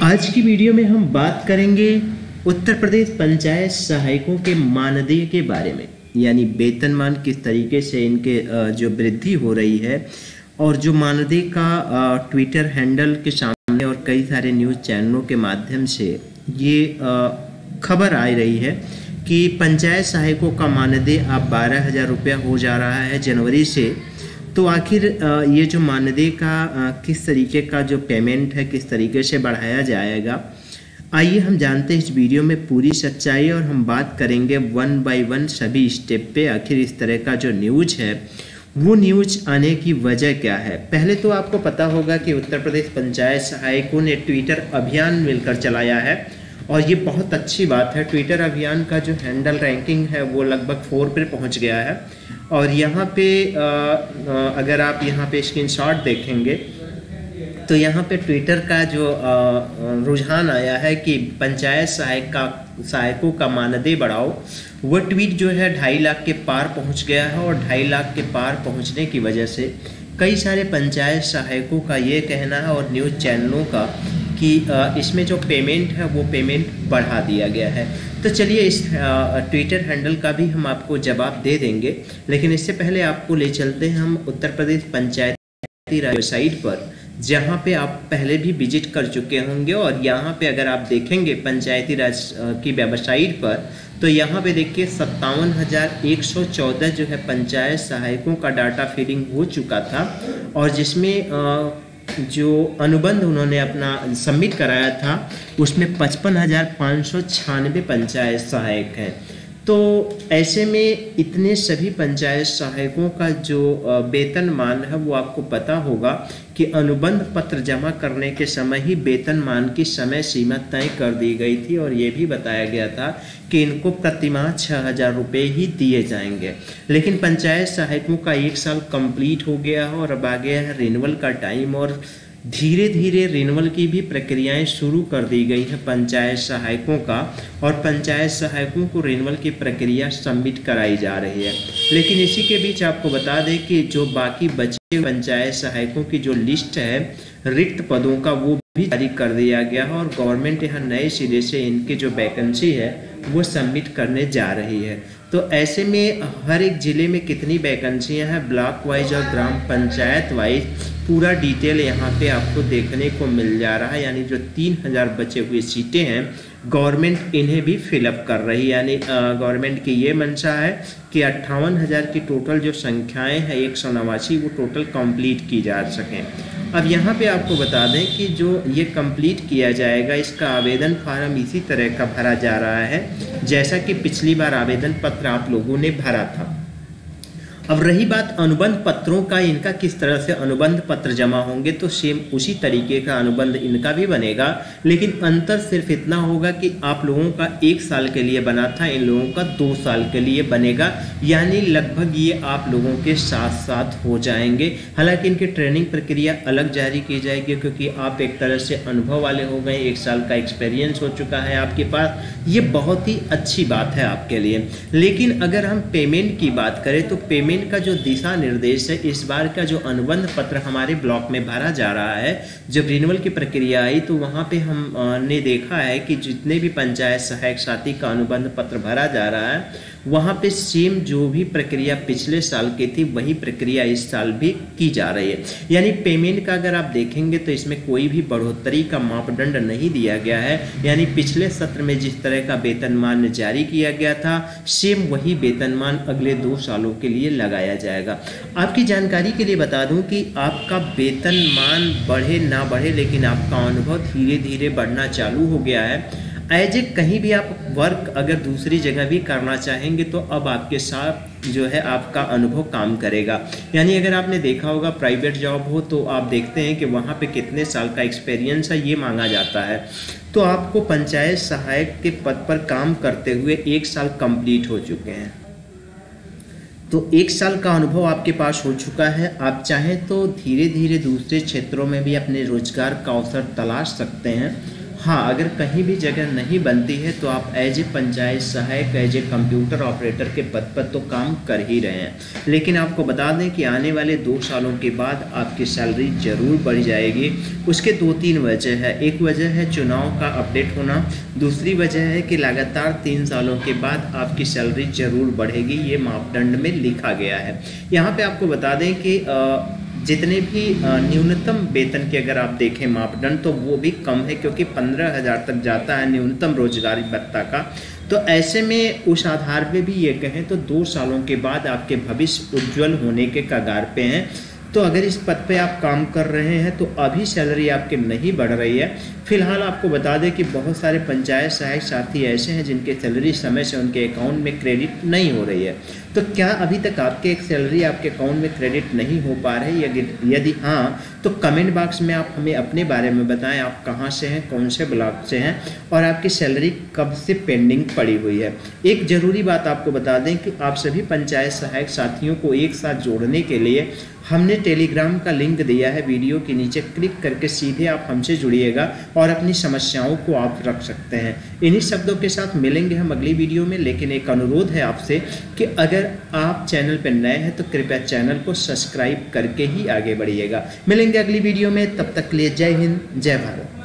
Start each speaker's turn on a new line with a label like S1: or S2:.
S1: आज की वीडियो में हम बात करेंगे उत्तर प्रदेश पंचायत सहायकों के मानदेय के बारे में, यानी वेतनमान किस तरीके से इनके जो वृद्धि हो रही है और जो मानदेय का ट्विटर हैंडल के सामने और कई सारे न्यूज़ चैनलों के माध्यम से ये खबर आ रही है कि पंचायत सहायकों का मानदेय अब 12,000 रुपया हो जा रहा है जनवरी से। तो आखिर ये जो मानदेय का किस तरीके का जो पेमेंट है किस तरीके से बढ़ाया जाएगा, आइए हम जानते हैं इस वीडियो में पूरी सच्चाई और हम बात करेंगे वन बाय वन सभी स्टेप पे। आखिर इस तरह का जो न्यूज़ है वो न्यूज़ आने की वजह क्या है। पहले तो आपको पता होगा कि उत्तर प्रदेश पंचायत सहायकों ने ट्विटर अभियान मिलकर चलाया है और ये बहुत अच्छी बात है। ट्विटर अभियान का जो हैंडल रैंकिंग है वो लगभग 4 पे पहुंच गया है और यहाँ पे अगर आप यहाँ पे स्क्रीनशॉट देखेंगे तो यहाँ पे ट्विटर का जो रुझान आया है कि पंचायत सहायकों का मानदेय बढ़ाओ, वो ट्वीट जो है 2.5 लाख के पार पहुँच गया है। और 2.5 लाख के पार पहुँचने की वजह से कई सारे पंचायत सहायकों का ये कहना है और न्यूज़ चैनलों का कि इसमें जो पेमेंट है वो पेमेंट बढ़ा दिया गया है। तो चलिए इस ट्विटर हैंडल का भी हम आपको जवाब दे देंगे, लेकिन इससे पहले आपको ले चलते हैं हम उत्तर प्रदेश पंचायती राज वेबसाइट पर, जहां पे आप पहले भी विजिट कर चुके होंगे। और यहां पे अगर आप देखेंगे पंचायती राज की वेबसाइट पर तो यहाँ पे देखिए 57,114 जो है पंचायत सहायकों का डाटा फीडिंग हो चुका था और जिसमें जो अनुबंध उन्होंने अपना सबमिट कराया था उसमें 55,596 पंचायत सहायक हैं। तो ऐसे में इतने सभी पंचायत सहायकों का जो वेतनमान है वो आपको पता होगा कि अनुबंध पत्र जमा करने के समय ही वेतनमान की समय सीमा तय कर दी गई थी और ये भी बताया गया था कि इनको प्रतिमाह 6,000 रुपये ही दिए जाएंगे। लेकिन पंचायत सहायकों का 1 साल कंप्लीट हो गया है और अब आ गया है रिन्यूअल का टाइम और धीरे धीरे रिन्यूअल की भी प्रक्रियाएं शुरू कर दी गई है पंचायत सहायकों का और पंचायत सहायकों को रिन्यूअल की प्रक्रिया सबमिट कराई जा रही है। लेकिन इसी के बीच आपको बता दें कि जो बाकी बचे पंचायत सहायकों की जो लिस्ट है रिक्त पदों का वो भी जारी कर दिया गया है और गवर्नमेंट यहाँ नए सिरे से इनकी जो वैकेंसी है वो सबमिट करने जा रही है। तो ऐसे में हर एक ज़िले में कितनी वैकेंसियाँ हैं ब्लॉक वाइज और ग्राम पंचायत वाइज पूरा डिटेल यहाँ पे आपको देखने को मिल जा रहा है। यानी जो 3,000 बचे हुए सीटें हैं गवर्नमेंट इन्हें भी फिलअप कर रही है। यानी गवर्नमेंट की ये मंशा है कि 58,000 की टोटल जो संख्याएं हैं 189 वो टोटल कंप्लीट की जा सकें। अब यहाँ पे आपको बता दें कि जो ये कंप्लीट किया जाएगा इसका आवेदन फार्म इसी तरह का भरा जा रहा है जैसा कि पिछली बार आवेदन पत्र आप लोगों ने भरा था। अब रही बात अनुबंध पत्रों का, इनका किस तरह से अनुबंध पत्र जमा होंगे, तो सेम उसी तरीके का अनुबंध इनका भी बनेगा, लेकिन अंतर सिर्फ इतना होगा कि आप लोगों का 1 साल के लिए बना था, इन लोगों का 2 साल के लिए बनेगा। यानी लगभग ये आप लोगों के साथ साथ हो जाएंगे। हालांकि इनकी ट्रेनिंग प्रक्रिया अलग जारी की जाएगी क्योंकि आप एक तरह से अनुभव वाले हो गए, 1 साल का एक्सपीरियंस हो चुका है आपके पास, ये बहुत ही अच्छी बात है आपके लिए। लेकिन अगर हम पेमेंट की बात करें तो पेमेंट का जो दिशा निर्देश है, इस बार का जो अनुबंध पत्र हमारे ब्लॉक में भरा जा रहा है, जब रिन्यूअल की प्रक्रिया आई तो वहां पे हमने देखा है कि जितने भी पंचायत सहायक साथी का अनुबंध पत्र भरा जा रहा है वहां पे सेम जो भी प्रक्रिया पिछले साल की थी वही प्रक्रिया इस साल भी की जा रही है। यानी पेमेंट का अगर आप देखेंगे तो इसमें कोई भी बढ़ोतरी का मापदंड नहीं दिया गया है। यानी पिछले सत्र में जिस तरह का वेतनमान जारी किया गया था सेम वही वेतनमान अगले 2 सालों के लिए लगाया जाएगा। आपकी जानकारी के लिए बता दूं कि आपका वेतनमान बढ़े ना बढ़े लेकिन आपका अनुभव धीरे धीरे बढ़ना चालू हो गया है। एज ए कहीं भी आप वर्क अगर दूसरी जगह भी करना चाहेंगे तो अब आपके साथ जो है आपका अनुभव काम करेगा। यानी अगर आपने देखा होगा प्राइवेट जॉब हो तो आप देखते हैं कि वहाँ पे कितने साल का एक्सपीरियंस है ये मांगा जाता है। तो आपको पंचायत सहायक के पद पर काम करते हुए 1 साल कंप्लीट हो चुके हैं, तो 1 साल का अनुभव आपके पास हो चुका है। आप चाहें तो धीरे धीरे दूसरे क्षेत्रों में भी अपने रोजगार का अवसर तलाश सकते हैं। हाँ, अगर कहीं भी जगह नहीं बनती है तो आप एज ए पंचायत सहायक, एज ए कंप्यूटर ऑपरेटर के पद पर तो काम कर ही रहे हैं, लेकिन आपको बता दें कि आने वाले 2 सालों के बाद आपकी सैलरी ज़रूर बढ़ जाएगी। उसके 2-3 वजह है। एक वजह है चुनाव का अपडेट होना, दूसरी वजह है कि लगातार 3 सालों के बाद आपकी सैलरी ज़रूर बढ़ेगी, ये मापदंड में लिखा गया है। यहाँ पे आपको बता दें कि जितने भी न्यूनतम वेतन के अगर आप देखें मापदंड तो वो भी कम है, क्योंकि 15,000 तक जाता है न्यूनतम रोजगारी भत्ता का। तो ऐसे में उस आधार पे भी ये कहें तो 2 सालों के बाद आपके भविष्य उज्जवल होने के कगार पे हैं। तो अगर इस पद पे आप काम कर रहे हैं तो अभी सैलरी आपके नहीं बढ़ रही है। फिलहाल आपको बता दें कि बहुत सारे पंचायत सहायक साथी ऐसे हैं जिनके सैलरी समय से उनके अकाउंट में क्रेडिट नहीं हो रही है। तो क्या अभी तक आपके एक सैलरी आपके अकाउंट में क्रेडिट नहीं हो पा रही है? यदि हाँ, तो कमेंट बॉक्स में आप हमें अपने बारे में बताएं, आप कहाँ से हैं, कौन से ब्लॉक से हैं और आपकी सैलरी कब से पेंडिंग पड़ी हुई है। एक ज़रूरी बात आपको बता दें कि आप सभी पंचायत सहायक साथियों को एक साथ जोड़ने के लिए हमने टेलीग्राम का लिंक दिया है, वीडियो के नीचे क्लिक करके सीधे आप हमसे जुड़िएगा और अपनी समस्याओं को आप रख सकते हैं। इन्हीं शब्दों के साथ मिलेंगे हम अगली वीडियो में, लेकिन एक अनुरोध है आपसे कि अगर आप चैनल पर नए हैं तो कृपया चैनल को सब्सक्राइब करके ही आगे बढ़िएगा। मिलेंगे अगली वीडियो में, तब तक के लिए जय हिंद, जय भारत।